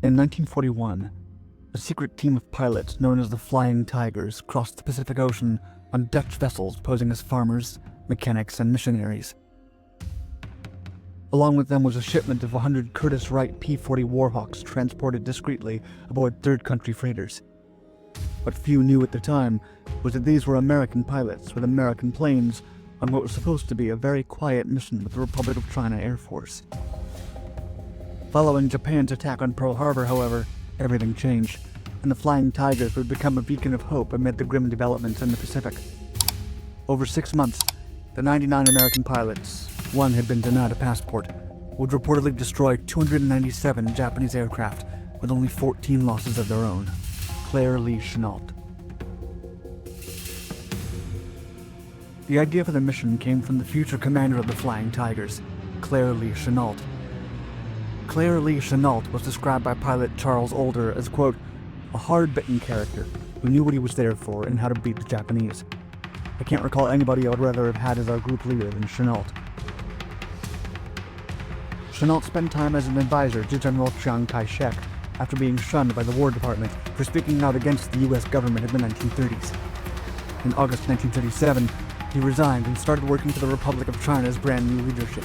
In 1941, a secret team of pilots known as the Flying Tigers crossed the Pacific Ocean on Dutch vessels posing as farmers, mechanics, and missionaries. Along with them was a shipment of 100 Curtiss P-40 Warhawks transported discreetly aboard third-country freighters. What few knew at the time was that these were American pilots with American planes on what was supposed to be a very quiet mission with the Republic of China Air Force. Following Japan's attack on Pearl Harbor, however, everything changed, and the Flying Tigers would become a beacon of hope amid the grim developments in the Pacific. Over 6 months, the 99 American pilots, one had been denied a passport, would reportedly destroy 297 Japanese aircraft with only 14 losses of their own. Claire Lee Chennault. The idea for the mission came from the future commander of the Flying Tigers, Claire Lee Chennault. Claire Lee Chennault was described by pilot Charles Older as, quote, a hard-bitten character who knew what he was there for and how to beat the Japanese. I can't recall anybody I would rather have had as our group leader than Chennault. Chennault spent time as an advisor to General Kai-shek after being shunned by the War Department for speaking out against the U.S. government in the 1930s. In August 1937, he resigned and started working for the Republic of China's brand new leadership.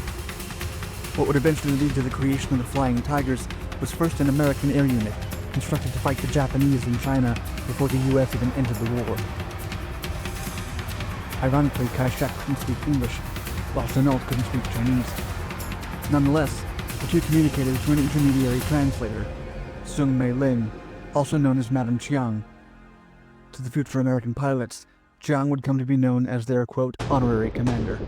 What would eventually lead to the creation of the Flying Tigers was first an American air unit, constructed to fight the Japanese in China before the U.S. even entered the war. Ironically, Kai-shek couldn't speak English, while Chennault couldn't speak Chinese. Nonetheless, the two communicated through an intermediary translator, Sung Mei Ling, also known as Madame Chiang. To the future American pilots, Chiang would come to be known as their, quote, honorary commander.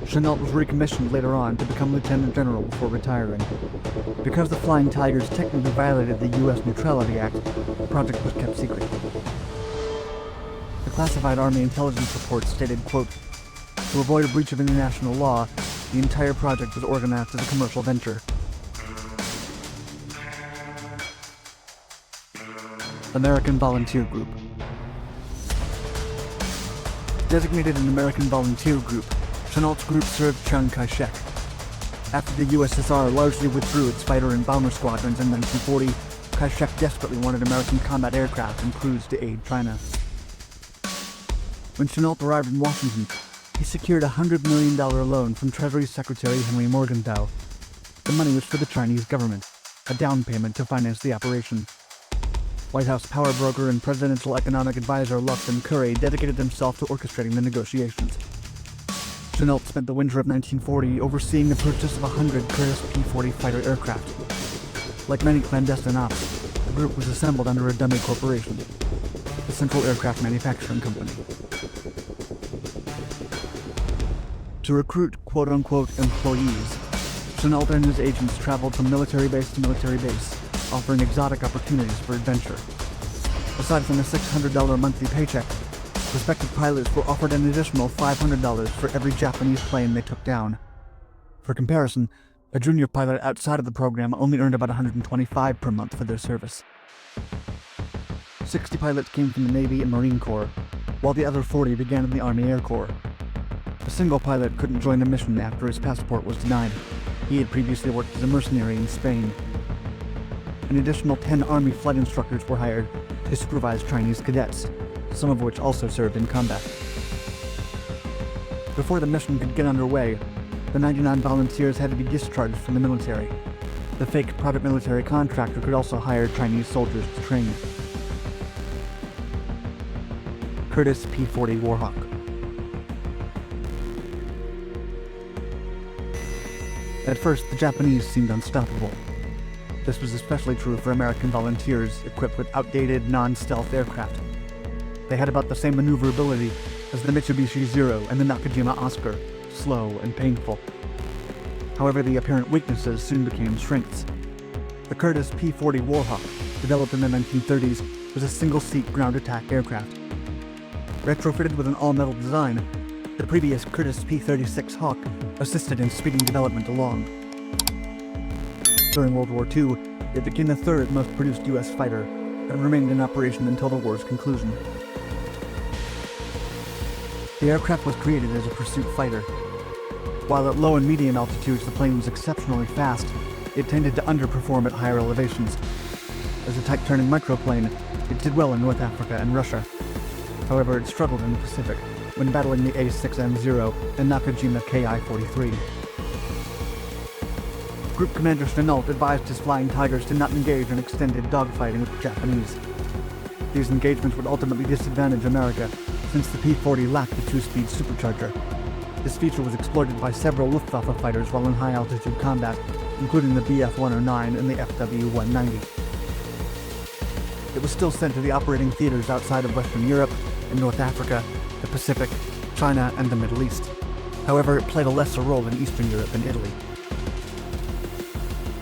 Chennault was recommissioned later on to become lieutenant general before retiring. Because the Flying Tigers technically violated the U.S. Neutrality Act, the project was kept secret. The classified Army intelligence report stated, quote, to avoid a breach of international law, the entire project was organized as a commercial venture. American Volunteer Group. Designated an American Volunteer Group, Chennault's group served Chiang Kai-shek. After the USSR largely withdrew its fighter and bomber squadrons in 1940, Kai-shek desperately wanted American combat aircraft and crews to aid China. When Chennault arrived in Washington, he secured a $100 million loan from Treasury Secretary Henry Morgenthau. The money was for the Chinese government, a down payment to finance the operation. White House power broker and presidential economic advisor Lufkin Curry dedicated himself to orchestrating the negotiations. Chennault spent the winter of 1940 overseeing the purchase of 100 Curtiss P-40 fighter aircraft. Like many clandestine ops, the group was assembled under a dummy corporation, the Central Aircraft Manufacturing Company. To recruit quote-unquote employees, Chennault and his agents traveled from military base to military base, offering exotic opportunities for adventure. Aside from a $600 monthly paycheck, prospective pilots were offered an additional $500 for every Japanese plane they took down. For comparison, a junior pilot outside of the program only earned about $125 per month for their service. 60 pilots came from the Navy and Marine Corps, while the other 40 began in the Army Air Corps. A single pilot couldn't join the mission after his passport was denied. He had previously worked as a mercenary in Spain. An additional 10 Army flight instructors were hired to supervise Chinese cadets, some of which also served in combat. Before the mission could get underway, the 99 volunteers had to be discharged from the military. The fake private military contractor could also hire Chinese soldiers to train. Curtiss P-40 Warhawk. At first, the Japanese seemed unstoppable. This was especially true for American volunteers equipped with outdated, non-stealth aircraft. They had about the same maneuverability as the Mitsubishi Zero and the Nakajima Oscar, slow and painful. However, the apparent weaknesses soon became strengths. The Curtiss P-40 Warhawk, developed in the 1930s, was a single-seat ground attack aircraft. Retrofitted with an all-metal design, the previous Curtiss P-36 Hawk assisted in speeding development along. During World War II, it became the third most produced U.S. fighter and remained in operation until the war's conclusion. The aircraft was created as a pursuit fighter. While at low and medium altitudes the plane was exceptionally fast, it tended to underperform at higher elevations. As a tight-turning microplane, it did well in North Africa and Russia. However, it struggled in the Pacific when battling the A6M0 and Nakajima Ki-43. Group Commander Chennault advised his Flying Tigers to not engage in extended dogfighting with the Japanese. These engagements would ultimately disadvantage America, since the P-40 lacked a two-speed supercharger. This feature was exploited by several Luftwaffe fighters while in high-altitude combat, including the Bf-109 and the FW-190. It was still sent to the operating theaters outside of Western Europe and North Africa, the Pacific, China, and the Middle East. However, it played a lesser role in Eastern Europe and Italy.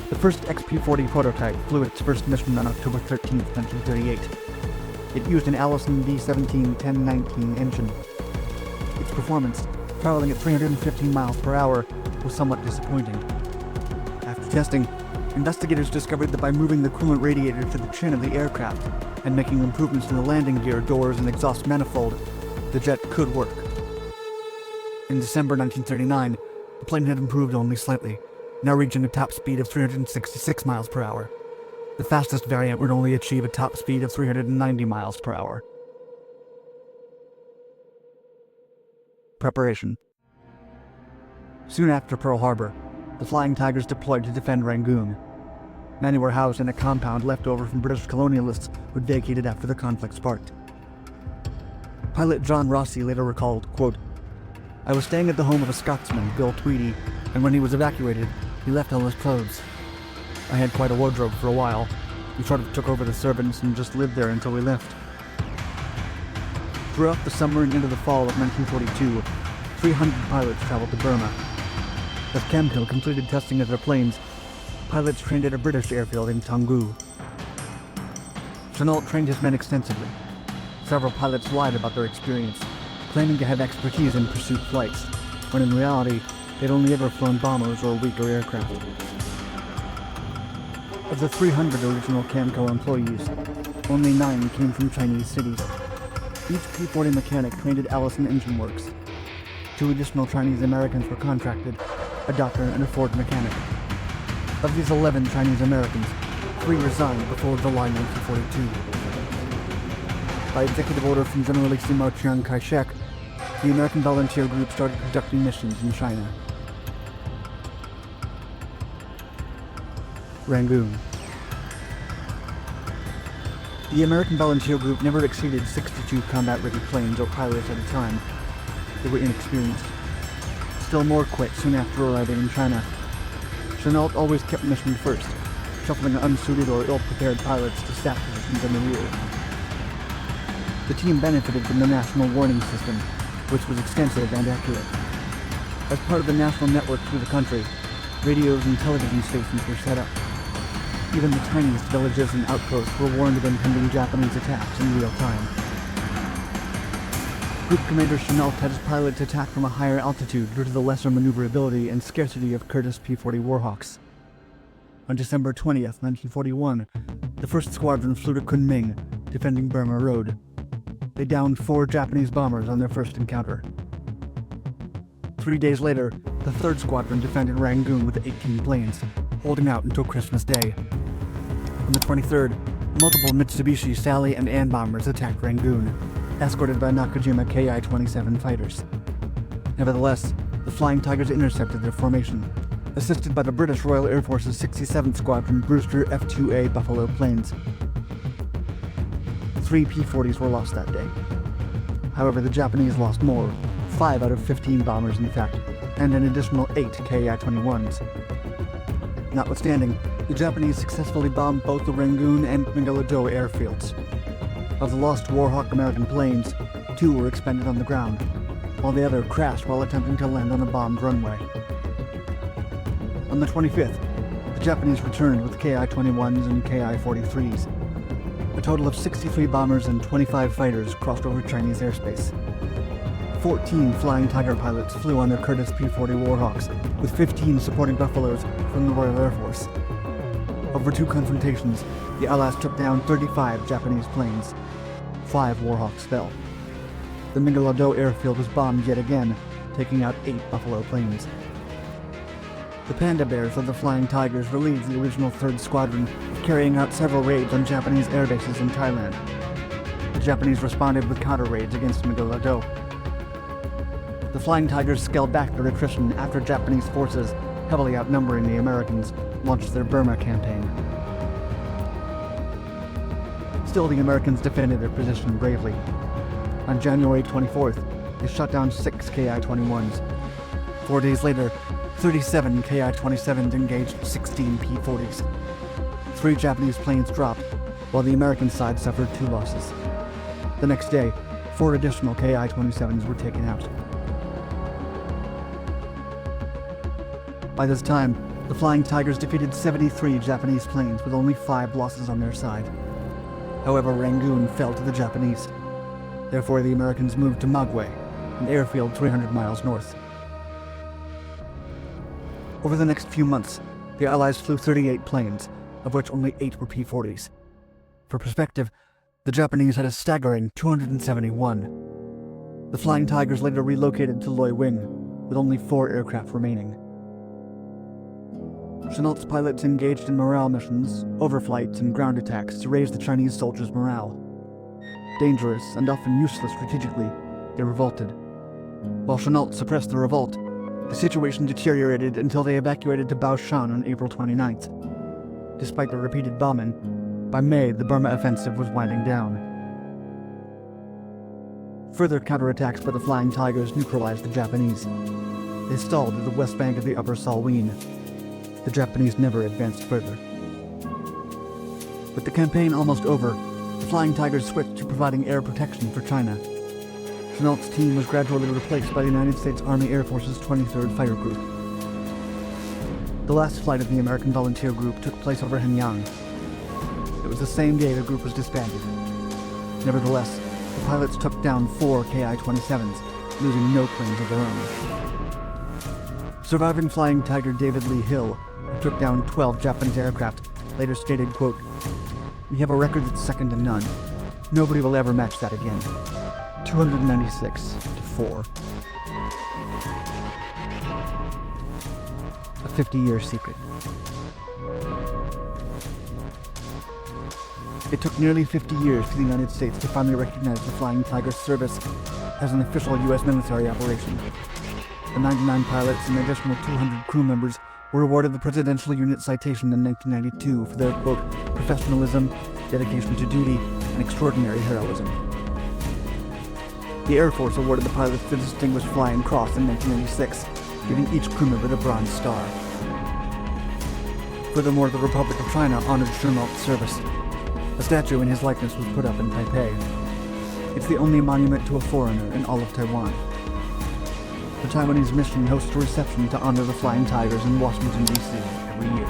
The first XP-40 prototype flew its first mission on October 13, 1938. It used an Allison D-17-1019 engine. Its performance, traveling at 315 miles per hour, was somewhat disappointing. After testing, investigators discovered that by moving the coolant radiator to the chin of the aircraft and making improvements to the landing gear, doors, and exhaust manifold, the jet could work. In December 1939, the plane had improved only slightly, now reaching a top speed of 366 miles per hour. The fastest variant would only achieve a top speed of 390 miles per hour. Preparation. Soon after Pearl Harbor, the Flying Tigers deployed to defend Rangoon. Many were housed in a compound left over from British colonialists who had vacated after the conflict sparked. Pilot John Rossi later recalled, quote, "I was staying at the home of a Scotsman, Bill Tweedy, and when he was evacuated, he left all his clothes. I had quite a wardrobe for a while. We sort of took over the servants and just lived there until we left." Throughout the summer and into the fall of 1942, 300 pilots traveled to Burma. As Camco completed testing of their planes, pilots trained at a British airfield in Taungoo. Chennault trained his men extensively. Several pilots lied about their experience, claiming to have expertise in pursuit flights, when in reality, they'd only ever flown bombers or weaker aircraft. Of the 300 original Camco employees, only 9 came from Chinese cities. Each P-40 mechanic trained at Allison Engine Works. 2 additional Chinese Americans were contracted, a doctor and a Ford mechanic. Of these 11 Chinese Americans, 3 resigned before July 1942. By executive order from Generalissimo Chiang Kai-shek, the American Volunteer Group started conducting missions in China. Rangoon. The American Volunteer Group never exceeded 62 combat-ready planes or pilots at a time. They were inexperienced. Still more quit soon after arriving in China. Chennault always kept mission first, shuffling unsuited or ill-prepared pilots to staff positions in the rear. The team benefited from the National Warning System, which was extensive and accurate. As part of the national network through the country, radios and television stations were set up. Even the tiniest villages and outposts were warned of impending Japanese attacks in real time. Group Commander Chennault had his pilots attack from a higher altitude due to the lesser maneuverability and scarcity of Curtiss P-40 Warhawks. On December 20th, 1941, the 1st Squadron flew to Kunming, defending Burma Road. They downed 4 Japanese bombers on their first encounter. 3 days later, the 3rd Squadron defended Rangoon with 18 planes, holding out until Christmas Day. On the 23rd, multiple Mitsubishi Sally and Ann bombers attacked Rangoon, escorted by Nakajima Ki-27 fighters. Nevertheless, the Flying Tigers intercepted their formation, assisted by the British Royal Air Force's 67th Squadron Brewster F-2A Buffalo planes. 3 P-40s were lost that day. However, the Japanese lost more, 5 out of 15 bombers in fact, and an additional 8 Ki-21s. Notwithstanding, the Japanese successfully bombed both the Rangoon and Mingala-do airfields. Of the lost Warhawk American planes, 2 were expended on the ground, while the other crashed while attempting to land on a bombed runway. On the 25th, the Japanese returned with Ki-21s and Ki-43s. A total of 63 bombers and 25 fighters crossed over Chinese airspace. 14 Flying Tiger pilots flew on their Curtiss P-40 Warhawks, with 15 supporting Buffaloes from the Royal Air Force. Over 2 confrontations, the Allies took down 35 Japanese planes. 5 Warhawks fell. The Mingala-do airfield was bombed yet again, taking out 8 Buffalo planes. The Panda Bears of the Flying Tigers relieved the original 3rd Squadron of carrying out several raids on Japanese air bases in Thailand. The Japanese responded with counter-raids against Megalado. The Flying Tigers scaled back their attrition after Japanese forces, heavily outnumbering the Americans, launched their Burma campaign. Still, the Americans defended their position bravely. On January 24th, they shot down 6 Ki-21s. 4 days later, 37 Ki-27s engaged 16 P-40s. 3 Japanese planes dropped, while the American side suffered 2 losses. The next day, 4 additional Ki-27s were taken out. By this time, the Flying Tigers defeated 73 Japanese planes with only 5 losses on their side. However, Rangoon fell to the Japanese. Therefore, the Americans moved to Magwe, an airfield 300 miles north. Over the next few months, the Allies flew 38 planes, of which only 8 were P-40s. For perspective, the Japanese had a staggering 271. The Flying Tigers later relocated to Loy Wing, with only 4 aircraft remaining. Chennault's pilots engaged in morale missions, overflights, and ground attacks to raise the Chinese soldiers' morale. Dangerous and often useless strategically, they revolted. While Chennault suppressed the revolt, the situation deteriorated until they evacuated to Baoshan on April 29th. Despite the repeated bombing, by May the Burma offensive was winding down. Further counterattacks by the Flying Tigers neutralized the Japanese. They stalled at the west bank of the Upper Salween. The Japanese never advanced further. With the campaign almost over, the Flying Tigers switched to providing air protection for China. Chennault's team was gradually replaced by the United States Army Air Force's 23rd Fighter Group. The last flight of the American Volunteer Group took place over Henyang. It was the same day the group was disbanded. Nevertheless, the pilots took down 4 Ki-27s, losing no planes of their own. Surviving Flying Tiger David Lee Hill, who took down 12 Japanese aircraft, later stated, quote, "We have a record that's second to none. Nobody will ever match that again. 296 to 4. A 50-year secret. It took nearly 50 years for the United States to finally recognize the Flying Tiger's service as an official U.S. military operation. The 99 pilots and an additional 200 crew members were awarded the Presidential Unit Citation in 1992 for their, quote, professionalism, dedication to duty, and extraordinary heroism. The Air Force awarded the pilots the Distinguished Flying Cross in 1996, giving each crew member the Bronze Star. Furthermore, the Republic of China honored Chennault's service. A statue in his likeness was put up in Taipei. It's the only monument to a foreigner in all of Taiwan. The Taiwanese mission hosts a reception to honor the Flying Tigers in Washington, D.C. every year.